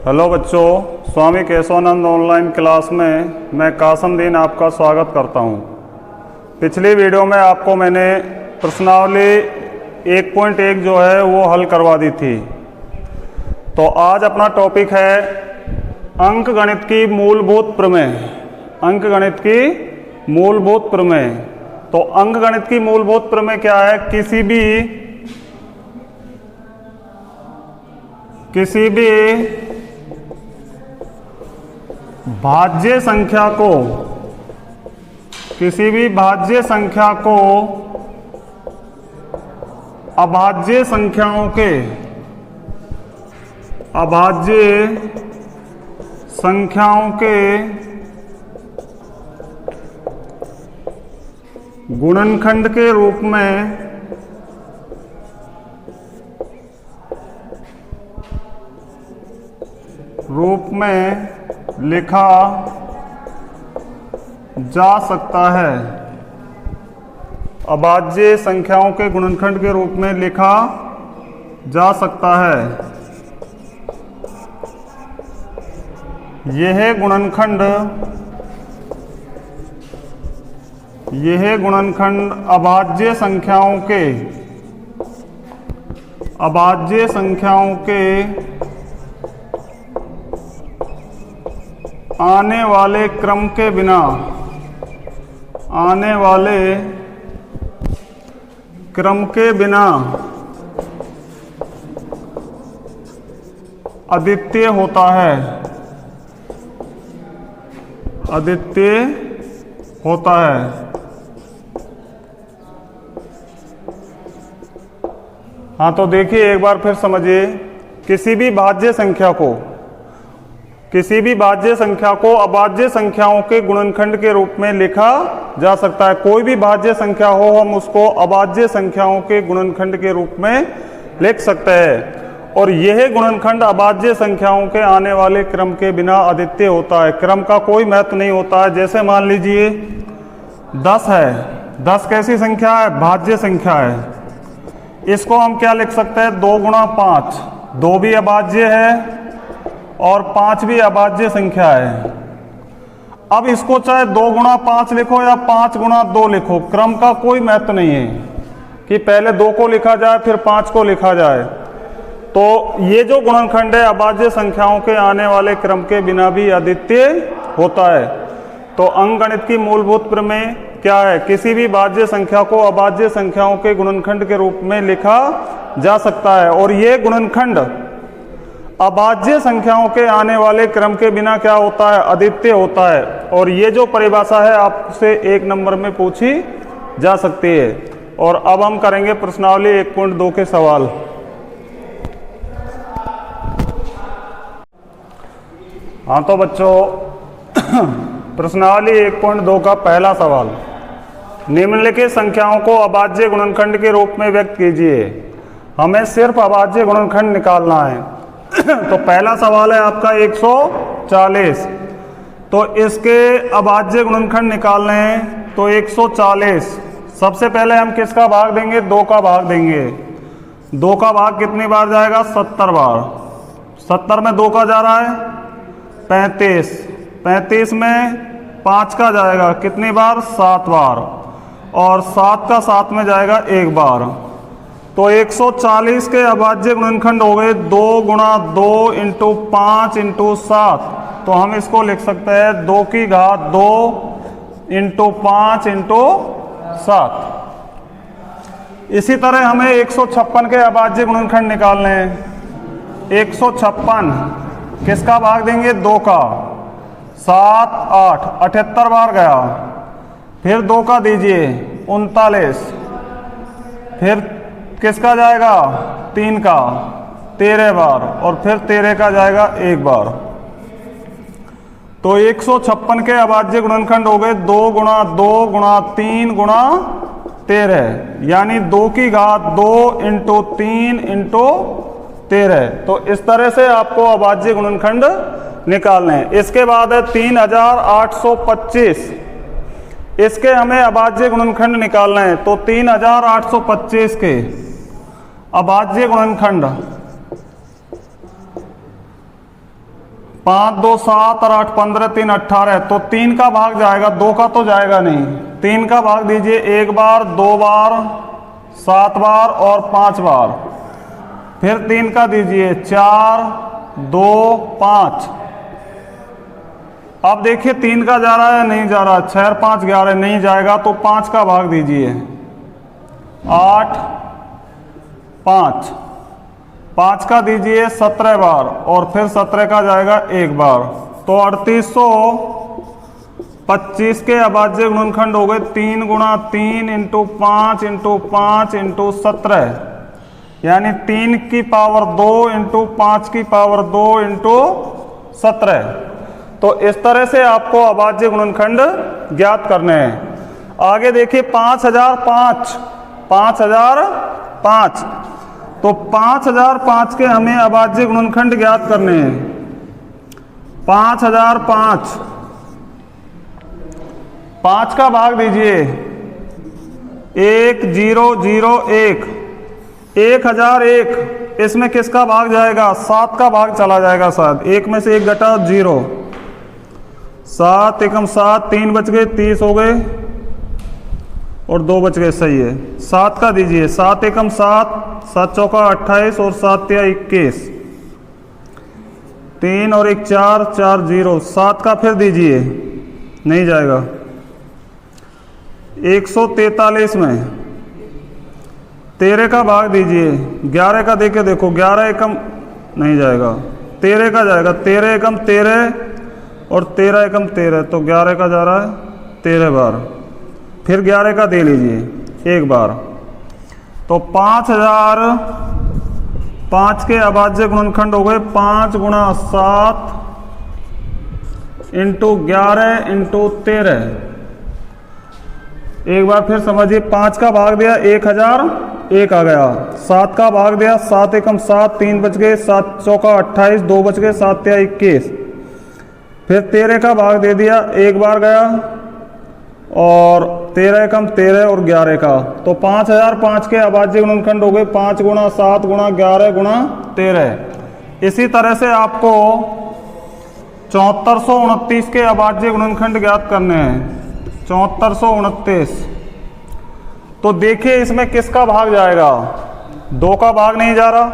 Hello बच्चों, स्वामी Keshavananda online class में मैं कासमदीन आपका स्वागत करता हूं। पिछली वीडियो में आपको मैंने प्रश्नावली 1.1 जो है वो हल करवा दी थी। तो आज अपना टॉपिक है अंकगणित की मूलभूत प्रमेय। अंकगणित की मूलभूत प्रमेय। तो अंकगणित की मूलभूत प्रमेय क्या है? किसी भी भाज्य संख्या को अभाज्य संख्याओं के गुणनखंड के रूप में लिखा जा सकता है। अभाज्य संख्याओं के गुणनखंड के रूप में लिखा जा सकता है। यह गुणनखंड अभाज्य संख्याओं के आने वाले क्रम के बिना अद्वितीय होता है। हाँ, तो देखिए एक बार फिर समझिए। किसी भी भाज्य संख्या को अभाज्य संख्याओं के गुणनखंड के रूप में लिखा जा सकता है। कोई भी भाज्य संख्या हो, हम उसको अभाज्य संख्याओं के गुणनखंड के रूप में लिख सकते हैं। और यह गुणनखंड अभाज्य संख्याओं के आने वाले क्रम के बिना अद्वितीय होता है। क्रम का कोई महत्व नहीं होता है। जैसे मान लीजिए 10 है। 10 कैसी संख्या है? भाज्य संख्या है। इसको हम क्या लिख सकते हैं? 2 गुणा 5। 2 भी अभाज्य है और 5 भी अभाज्य संख्या है। अब इसको चाहे 2 गुणा 5 लिखो या 5 गुणा 2 लिखो, क्रम का कोई महत्व नहीं है कि पहले 2 को लिखा जाए फिर 5 को लिखा जाए। तो ये जो गुणनखंड है अभाज्य संख्याओं के आने वाले क्रम के बिना भी अद्वितीय होता है। तो अंकगणित की मूलभूत प्रमेय क्या है? किसी भी भाज्य संख्या को अभाज्य संख्याओं के गुणनखंड के रूप में लिखा जा सकता है। और ये गुणनखंड अभाज्य संख्याओं के आने वाले क्रम के बिना क्या होता है? अद्वितीय होता है। और ये जो परिभाषा है आपसे 1 नंबर में पूछी जा सकती है। और अब हम करेंगे प्रश्नावली 1.2 के सवाल। हाँ, तो बच्चों प्रश्नावली 1.2 का पहला सवाल, निम्नलिखित संख्याओं को अभाज्य गुणनखंड के रूप में व्यक्त कीजिए। हमें सिर्फ अभाज्य गुणनखंड निकालना है। तो पहला सवाल है आपका 140। तो इसके अभाज्य गुणनखंड निकालने हैं। तो 140 सबसे पहले हम किसका भाग देंगे? 2 का भाग देंगे। 2 का भाग कितनी बार जाएगा? 70 बार। 70 में 2 का जा रहा है 35। 35 में 5 का जाएगा कितनी बार? 7 बार। और 7 का 7 में जाएगा 1 बार। तो 140 के अभाज्य गुणनखंड हो गए 2 गुणा 2 इंटू 5 इंटू 7। तो हम इसको लिख सकते हैं 2 की घात 2 इंटू 5 इंटू 7। इसी तरह हमें 156 के अभाज्य गुणनखंड निकालने हैं। 156 किसका भाग देंगे? 2 का। 7 8 78 बार गया। फिर 2 का दीजिए 39। फिर किसका जाएगा? 3 का 13 बार। और फिर 13 का जाएगा 1 बार। तो 156 के अभाज्य गुणनखंड हो गए 2 गुणा 2 गुणा 3 गुणा 13, यानी 2 की घात 2 इंटू 3 इंटू 13। तो इस तरह से आपको अभाज्य गुणनखंड निकालने हैं। इसके बाद है 3825। इसके हमें अभाज्य गुणनखंड निकालना है। तो 3825 के अभाज्य गुणनखंड 5 2 7 और 8 15 3 18, तो 3 का भाग जाएगा, 2 का तो जाएगा नहीं। 3 का भाग दीजिए 1 बार, 2 बार, 7 बार और 5 बार। फिर 3 का दीजिए 4 2 5। अब देखिए 3 का जा रहा है, नहीं जा रहा, 6 और 5 11, नहीं जाएगा, तो 5 का भाग दीजिए 8 5। 5 का दीजिए 17 बार और फिर 17 का जाएगा 1 बार, तो 3825 के अभाज्य गुणनखंड हो गए 3 गुणा 3 इंटू 5 इंटू 5 इंटू 17, यानी 3 की पावर 2 इंटू 5 की पावर 2 इंटू 17। तो इस तरह से आपको अभाज्य गुणनखंड ज्ञात करने हैं। आगे देखिए 5005, 5005, तो 5005 के हमें अभाज्य गुणनखंड ज्ञात करने हैं। 5005, 5 का भाग दीजिए 1 0 0 1, 1001, इसमें किसका भाग जाएगा? 7 का भाग चला जाएगा शायद, 1 में से 1 घटा 0, 7 एकम 7, 3 बच गए, 30 हो गए और 2 बच गए, सही है। 7 का दीजिए 7 एकम 7, 7 चौका 28 और 7 तिया 21, 3 और 1 4, 4 0। 7 का फिर दीजिए, नहीं जाएगा। 143 में 13 का भाग दीजिए, 11 का देके देखो, 11 एकम नहीं जाएगा, 13 का जाएगा, 13 एकम 13 और 13 एकम 13, तो 11 का जा रहा है 13 बार। फिर 11 का दे लीजिए 1 बार, तो 5005 के अभाज्य गुणनखंड हो गए 5 गुणा 7 इंटू 11 इंटू 13। एक बार फिर समझिए, 5 का भाग दिया 1001 आ गया, 7 का भाग दिया 7 एकम 7, 3 बच गए, 7 चौका 28, 2 बच गए, 7 तिया 21। फिर 13 का भाग दे दिया, 1 बार गया और 13 एकम 13 और 11 का, तो 5005 के अभाज्य गुणनखंड हो गए 5 गुणा 7 गुणा 11 गुणा 13। इसी तरह से आपको 7429 के अभाज्य गुणनखंड ज्ञात करने हैं। 7429, तो देखिए इसमें किसका भाग जाएगा? 2 का भाग नहीं जा रहा,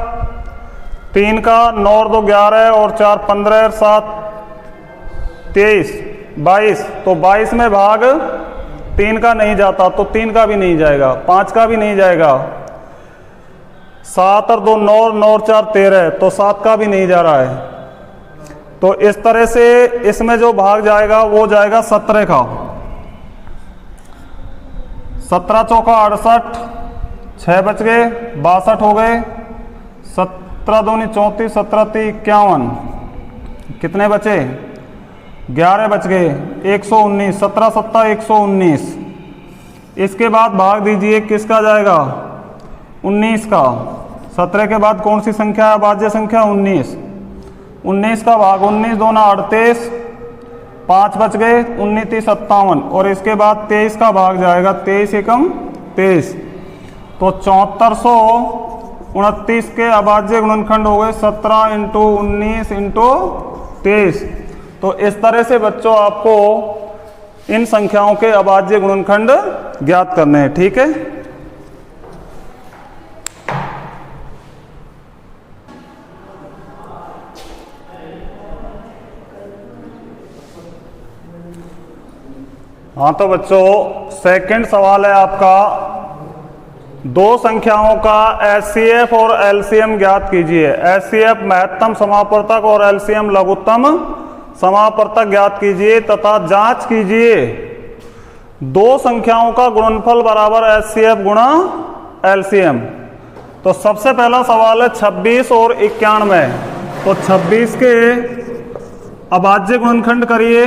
3 का, 9 और 2 11 और 4 15 और 7 23 22, तो 22 में भाग 3 का नहीं जाता, तो 3 का भी नहीं जाएगा, 5 का भी नहीं जाएगा, 7 और 2 9 और 9 और 4 13, तो 7 का भी नहीं जा रहा है। तो इस तरह से इसमें जो भाग जाएगा वो जाएगा 17 का। 17 चौका 68, 6 बच गए, 62 हो गए, 17 दूनी 34, 17 ती 51, कितने बचे? 11 बच गए, 119, 17 सत्ता 119। इसके बाद भाग दीजिए, किसका जाएगा? 19 का। 17 के बाद कौन सी संख्या है अभाज्य संख्या? 19। 19 का भाग 19 दूना 38, 5 बच गए, 19 30 57, और इसके बाद 23 का भाग जाएगा 23 एकम 23, तो 7429 के अभाज्य गुणनखंड हो गए 17 इंटू 19 इंटू 23। तो इस तरह से बच्चों आपको इन संख्याओं के अभाज्य गुणनखंड ज्ञात करने हैं, ठीक है। हाँ तो बच्चों सेकंड सवाल है आपका, 2 संख्याओं का एचसीएफ और एलसीएम ज्ञात कीजिए। एचसीएफ महत्तम समापवर्तक और एलसीएम लघुत्तम समापवर्तक ज्ञात कीजिए तथा जांच कीजिए 2 संख्याओं का गुणनफल बराबर एचसीएफ गुणा एलसीएम। तो सबसे पहला सवाल है 26 और 91। तो 26 के अभाज्य गुणनखंड करिए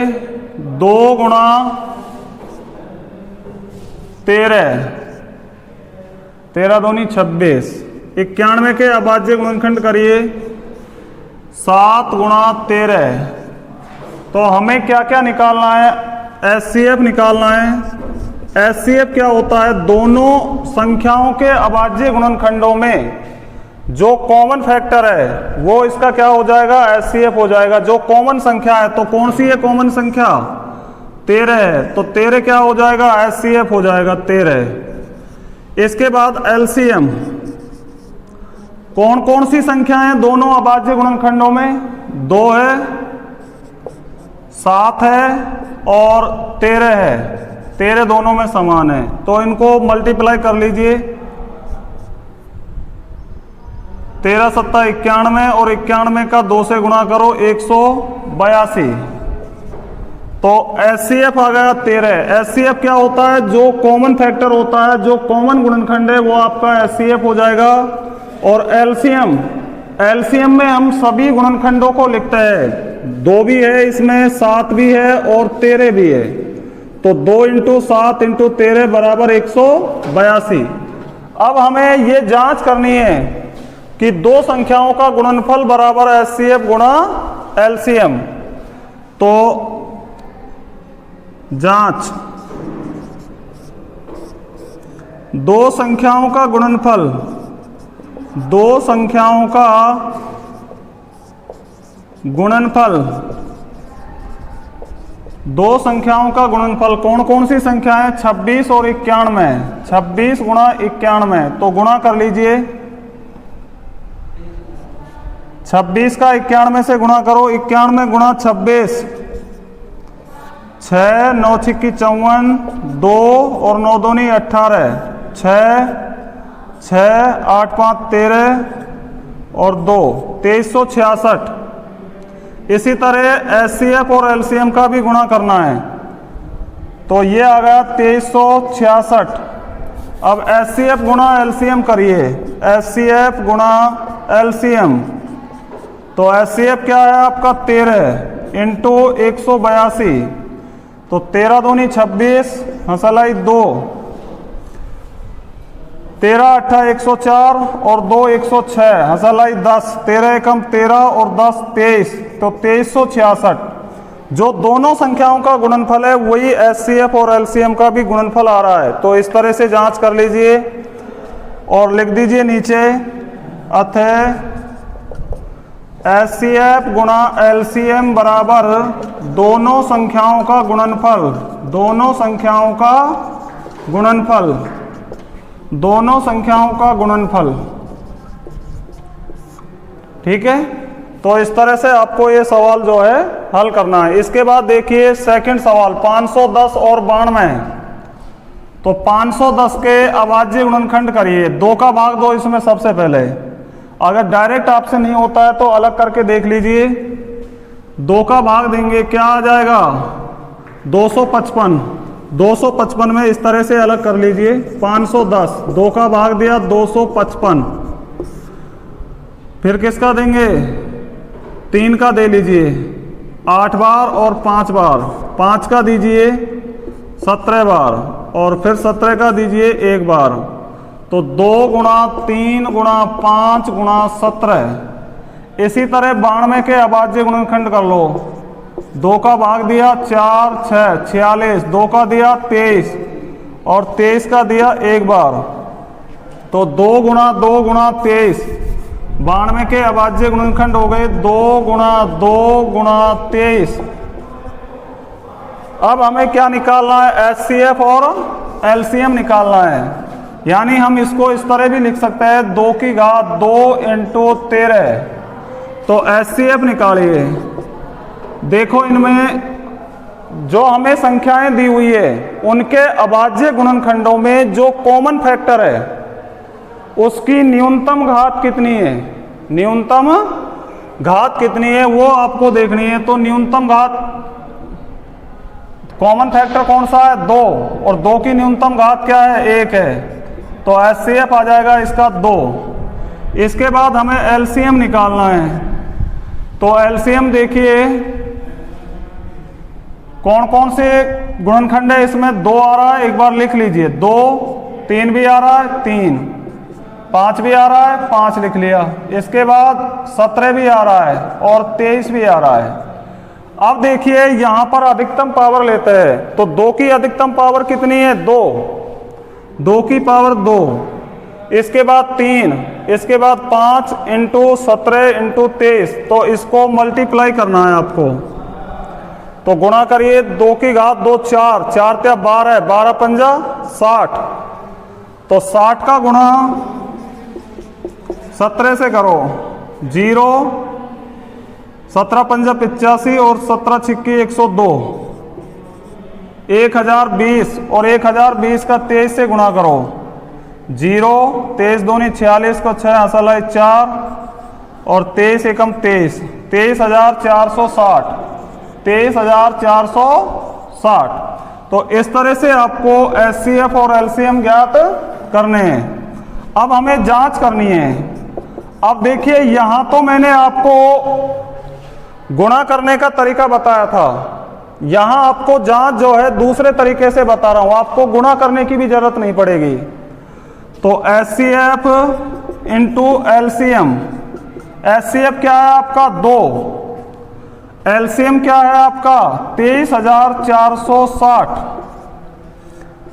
2 गुणा 13, 13 दूनी 26। 91 के अभाज्य गुणनखंड करिए 7 गुणा 13। तो हमें क्या क्या निकालना है? एचसीएफ निकालना है। एचसीएफ क्या होता है? दोनों संख्याओं के अभाज्य गुणनखंडों में जो कॉमन फैक्टर है वो इसका क्या हो जाएगा, HCF हो जाएगा। जो कॉमन संख्या है, तो कौन सी है कॉमन संख्या, 13 है, तो 13 क्या हो जाएगा, HCF हो जाएगा 13। इसके बाद LCM, कौन कौन सी संख्या है दोनों अभाज्य गुणनखंडों में, 2 है, 7 है और 13 है, 13 दोनों में समान है। तो इनको मल्टीप्लाई कर लीजिए, 13 सत्ता 91 और 91 का 2 से गुणा करो 182। तो HCF आ गया 13। HCF क्या होता है, जो कॉमन फैक्टर होता है, जो कॉमन गुणनखंड है वो आपका HCF हो जाएगा। और LCM में हम सभी गुणनखंडों को लिखते हैं, 2 भी है इसमें, 7 भी है और 13 भी है। तो 2 × 7 × 13 बराबर 182। अब हमें ये जांच करनी है कि दो संख्याओं का गुणनफल बराबर HCF गुणा LCM। तो जांच, दो संख्याओं का गुणनफल, दो संख्याओं का गुणनफल, दो संख्याओं का गुणनफल कौन कौन सी संख्या है, 26 और 91। 26 गुणा 91, तो गुणा कर लीजिए, 26 का 91 से गुणा करो, 91 गुणा 26, 6 9 छिक्की 54, 2 और 9 दूनी 18, 6 8 5 13 और 2 2366। इसी तरह HCF और LCM का भी गुणा करना है, तो ये आ गया 2366। अब HCF गुणा LCM करिए, HCF गुणा LCM, तो HCF क्या है आपका 13 इंटू 182, तो 13 दूनी 26, हंसलाई 2, 13 8 104 और 2 106, हंसलाई 10, 13 एकम 13 और 10 23, तो 2366। जो दोनों संख्याओं का गुणनफल है वही HCF और LCM का भी गुणनफल आ रहा है। तो इस तरह से जांच कर लीजिए और लिख दीजिए नीचे, अतः HCF गुणा LCM बराबर दोनों संख्याओं का गुणनफल, दोनों संख्याओं का गुणनफल, दोनों संख्याओं का गुणनफल। ठीक है, तो इस तरह से आपको ये सवाल जो है हल करना है। इसके बाद देखिए सेकंड सवाल, 510 और 92। तो 510 के अभाज्य गुणनखंड करिए, 2 का भाग दो इसमें सबसे पहले। अगर डायरेक्ट आपसे नहीं होता है तो अलग करके देख लीजिए, 2 का भाग देंगे क्या आ जाएगा, 255। 255 में इस तरह से अलग कर लीजिए, 510, 2 का भाग दिया 255। फिर किसका देंगे, 3 का दे लीजिए 8 बार और 5 बार, 5 का दीजिए 17 बार और फिर 17 का दीजिए 1 बार। तो 2 गुणा 3 गुणा 5 गुणा 17। इसी तरह 92 के अभाज्य गुणनखंड कर लो, 2 का भाग दिया 4 6 46, 2 का दिया 23 और 23 का दिया 1 बार। तो 2 गुणा 2 गुणा 23, 92 के अभाज्य गुणनखंड हो गए 2 गुणा 2 गुणा 23। अब हमें क्या निकालना है, HCF और LCM निकालना है। यानी हम इसको इस तरह भी लिख सकते हैं, 2 की घात 2 इंटू 13। तो HCF निकालिए। देखो इनमें जो हमें संख्याएं दी हुई है उनके अभाज्य गुणनखंडों में जो कॉमन फैक्टर है उसकी न्यूनतम घात कितनी है, न्यूनतम घात कितनी है वो आपको देखनी है। तो न्यूनतम घात, कॉमन फैक्टर कौन सा है, 2, और 2 की न्यूनतम घात क्या है, 1 है। तो HCF आ जाएगा इसका 2। इसके बाद हमें LCM निकालना है। तो LCM देखिए कौन कौन से गुणनखंड है इसमें, 2 आ रहा है, एक बार लिख लीजिए 2, 3 भी आ रहा है 3, 5 भी आ रहा है 5 लिख लिया। इसके बाद 17 भी आ रहा है और 23 भी आ रहा है। अब देखिए यहां पर अधिकतम पावर लेते हैं, तो 2 की अधिकतम पावर कितनी है, 2, 2 की पावर 2। इसके बाद 3, इसके बाद 5 इंटू 17 इंटू 23, तो इसको मल्टीप्लाई करना है आपको। तो गुणा करिए 2 की घात 2 4, 4 त्या 12, 12 पंजा 60, तो 60 का गुणा 17 से करो, 0, 17 पंजा 85 और 17 छिक्की 102, 1020, और 1020 का 23 से गुणा करो, 0, 23 दूनी 46 को 6 हसला 4 और 23 एकम 23, 23,460, 23,460। तो इस तरह से आपको एचसीएफ और एलसीएम ज्ञात करने हैं। अब हमें जांच करनी है। अब देखिए यहां तो मैंने आपको गुणा करने का तरीका बताया था, यहां आपको जांच जो है दूसरे तरीके से बता रहा हूं, आपको गुणा करने की भी जरूरत नहीं पड़ेगी। तो एचसीएफ इंटू एलसीएम, एचसीएफ क्या है आपका 2, एलसीएम क्या है आपका 23,460।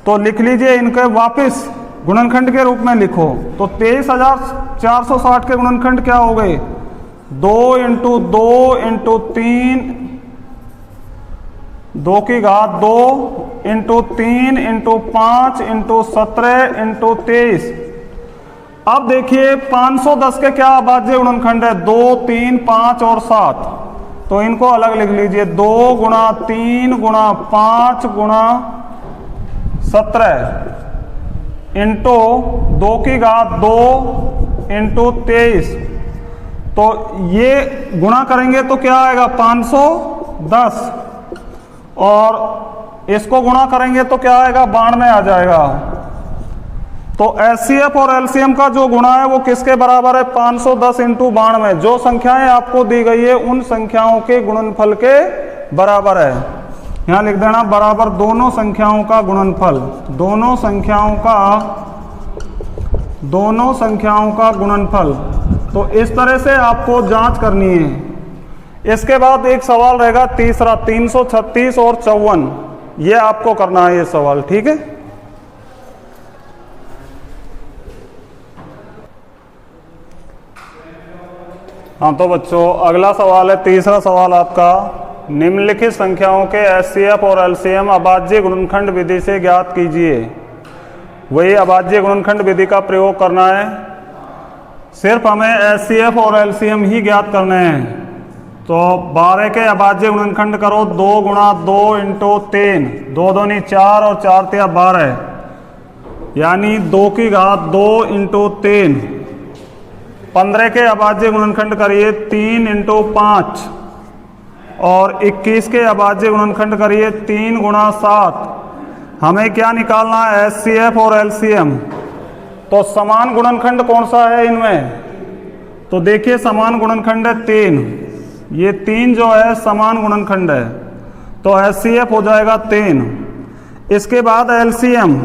तो लिख लीजिए इनके वापस गुणनखंड के रूप में लिखो। तो 23,460 के गुणनखंड क्या हो गए, 2 इंटू 2 इंटू 3, 2 की घात 2 इंटू 3 इंटू 5 इंटू 17 इंटू 23। अब देखिए 510 के क्या अभाज्य गुणनखंड है, 2, 3, 5 और 7। तो इनको अलग लिख लीजिए, 2 गुणा 3 गुणा 5 गुणा 17 इंटू 2 की घात 2 इंटू 23। तो ये गुणा करेंगे तो क्या आएगा 510, और इसको गुणा करेंगे तो क्या आएगा 92 आ जाएगा। तो एचसीएफ और एलसीएम का जो गुणा है वो किसके बराबर है, 510 इंटू 92। जो संख्याएं आपको दी गई है उन संख्याओं के गुणनफल के बराबर है। यहां लिख देना बराबर दोनों संख्याओं का गुणनफल, दोनों संख्याओं का गुणनफल। तो इस तरह से आपको जांच करनी है। इसके बाद एक सवाल रहेगा तीसरा, 336 और 54, ये आपको करना है ये सवाल, ठीक है। हाँ तो बच्चों अगला सवाल है, तीसरा सवाल आपका, निम्नलिखित संख्याओं के एचसीएफ और एलसीएम अभाज्य गुणनखंड विधि से ज्ञात कीजिए। वही अभाज्य गुणनखंड विधि का प्रयोग करना है, सिर्फ हमें एचसीएफ और एलसीएम ही ज्ञात करने हैं। तो 12 के अभाज्य गुणनखंड करो, 2 गुणा 2 इंटू 3, 2 दूनी 4 और 4 तिया 12, यानी 2 की घात 2 इंटू 3। 15 के अभाज्य गुणनखंड करिए 3 इंटू 5, और 21 के अभाज्य गुणनखंड करिए 3 गुणा 7। हमें क्या निकालना है, एचसीएफ और एलसीएम। तो समान गुणनखंड कौन सा है इनमें, तो देखिए समान गुणनखंड है 3, ये 3 जो है समान गुणनखंड है, तो एचसीएफ हो जाएगा 3। इसके बाद एलसीएम,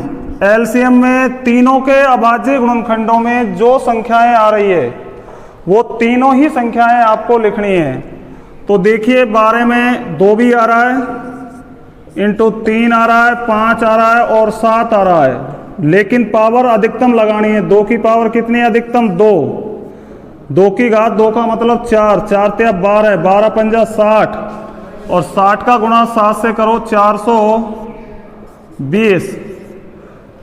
एलसीएम में तीनों के अभाज्य गुणनखंडों में जो संख्याएं आ रही है वो तीनों ही संख्याएं आपको लिखनी है। तो देखिए 12 में 2 भी आ रहा है, इंटू 3 आ रहा है, 5 आ रहा है और 7 आ रहा है, लेकिन पावर अधिकतम लगानी है। 2 की पावर कितनी है अधिकतम, 2, 2 की घात 2 का मतलब 4, 4 तिया 12, 12 पंजा 60, और 60 का गुणा 7 से करो 420।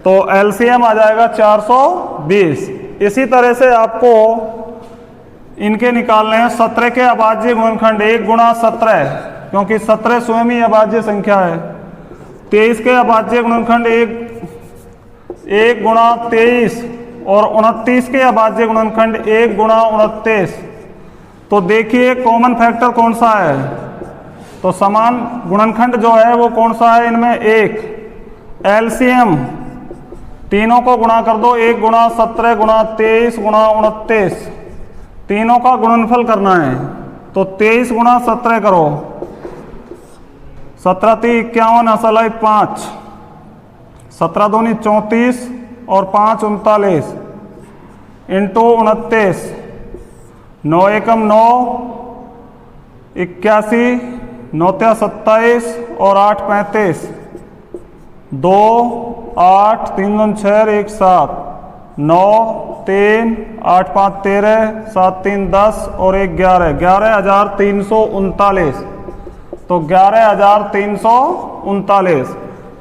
तो एलसीएम आ जाएगा 420। इसी तरह से आपको इनके निकालने हैं 17 के अभाज्य गुणनखंड, 1 गुणा 17, क्योंकि 17 स्वयं ही अभाज्य संख्या है। 23 के अभाज्य गुणनखंड 1 गुणा 23, और 29 के अभाज्य गुणनखंड 1 गुणा 29। तो देखिए कॉमन फैक्टर कौन सा है, तो समान गुणनखंड जो है वो कौन सा है इनमें, 1। एलसीएम तीनों को गुणा कर दो, 1 गुणा 17 गुणा 23 गुणा 29, तीनों का गुणनफल करना है। तो 23 गुणा 17 करो, 17 × 3 = 51 असलाई 5, 17 दूनी 34 और 5 39 इंटू 29, 9 एकम 9, 81, 9 तिया 27 और 8 35, 2 8 3 2 6 1 7, 9 3, 8 5 13, 7 3 10 और 1 11, 11,339। तो 11,339।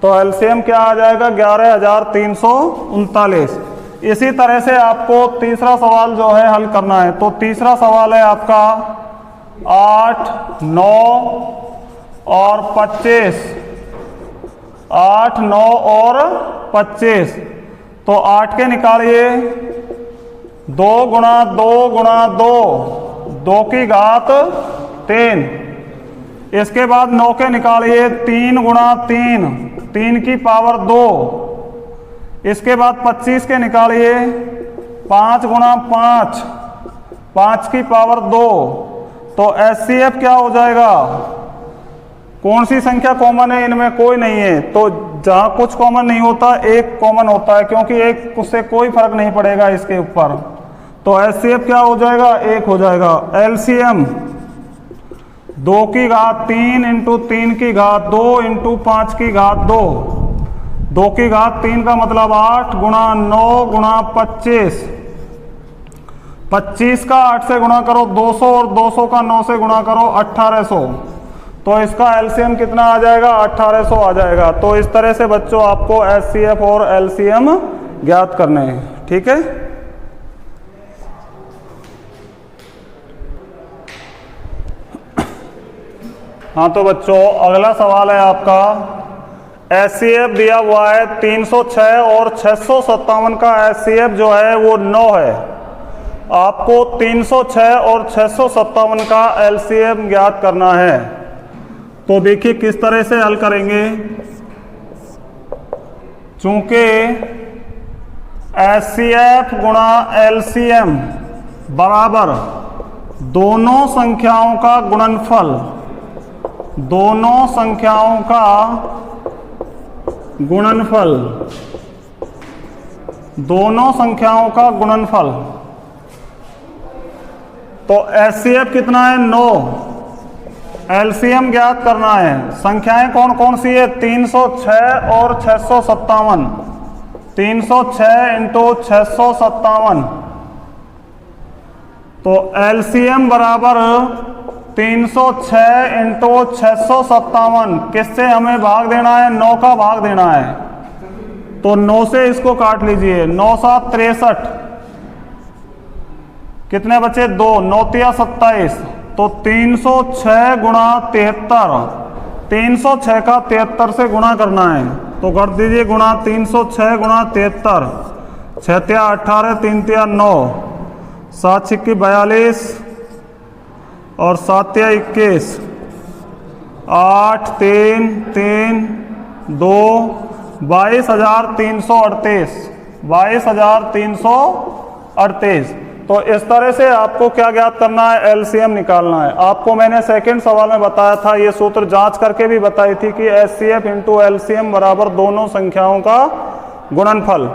तो एलसीएम क्या आ जाएगा? 11,339। इसी तरह से आपको तीसरा सवाल जो है हल करना है। तो तीसरा सवाल है आपका 8, 9 और 25। 8, 9 और 25। तो 8 के निकालिए, 2 गुणा 2 गुणा 2, 2 की घात 3। इसके बाद 9 के निकालिए, 3 गुणा 3, 3 की पावर 2। इसके बाद 25 के निकालिए, 5 गुणा 5, 5 की पावर 2। तो एचसीएफ क्या हो जाएगा? कौन सी संख्या कॉमन है? इनमें कोई नहीं है। तो जहां कुछ कॉमन नहीं होता, एक कॉमन होता है, क्योंकि एक उससे कोई फर्क नहीं पड़ेगा इसके ऊपर। तो एचसीएफ क्या हो जाएगा? 1 हो जाएगा। एलसीएम 2 की घात 3 इंटू 3 की घात 2 इंटू 5 की घात 2। 2 की घात 3 का मतलब 8 गुणा 9 गुणा 25। 25 का 8 से गुणा करो 200 और 200 का 9 से गुणा करो 1800। तो इसका एलसीएम कितना आ जाएगा? 1800 आ जाएगा। तो इस तरह से बच्चों आपको एचसीएफ और एलसीएम ज्ञात करने हैं। ठीक है। हाँ, तो बच्चों अगला सवाल है आपका, एचसीएफ दिया हुआ है 306 और 657 का एचसीएफ जो है वो 9 है। आपको 306 और 657 का एलसीएम ज्ञात करना है। तो देखिए किस तरह से हल करेंगे। चूंकि एचसीएफ गुणा एलसीएम बराबर दोनों संख्याओं का गुणनफल, दोनों संख्याओं का गुणनफल, दोनों संख्याओं का गुणनफल। तो एचसीएफ कितना है? 9। एलसीएम ज्ञात करना है। संख्याएं कौन कौन सी है? 306 और 657। 306 इंटू 657। तो एलसीएम बराबर 306 इंटू 657। किससे हमें भाग देना है? 9 का भाग देना है। तो 9 से इसको काट लीजिए। 9 7 63। कितने बचे? 2। 9 तिया 27। तो 306 गुणा 73। 306 का 73 से गुणा करना है। तो कर दीजिए गुणा 306 गुणा 73। 6 तिया 18, 3 तिया 9, 7 छिक्की 42 और 7 तिया 21, 8 3 3 2, 22,338। 22,338। तो इस तरह से आपको क्या ज्ञात करना है? एलसीएम निकालना है। आपको मैंने सेकंड सवाल में बताया था, ये सूत्र जांच करके भी बताई थी कि एचसीएफ इंटू एलसीएम बराबर दोनों संख्याओं का गुणनफल।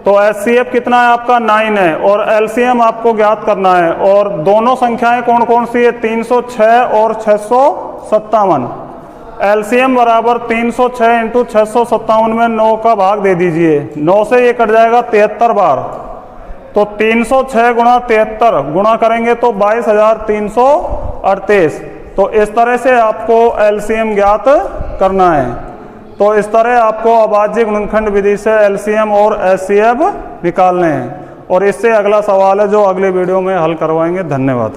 तो एचसीएफ कितना है आपका? 9 है और एलसीएम आपको ज्ञात करना है। और दोनों संख्याएं कौन कौन सी है? 306 और 657। एलसीएम बराबर 306 इंटू 657 में 9 का भाग दे दीजिए। 9 से ये कट जाएगा 73 बार। तो 306 गुणा 73 गुणा करेंगे तो 22,338। तो इस तरह से आपको एलसीएम ज्ञात करना है। तो इस तरह आपको अभाज्य गुणनखंड विधि से एलसीएम और एचसीएफ निकालने हैं। और इससे अगला सवाल है जो अगले वीडियो में हल करवाएंगे। धन्यवाद।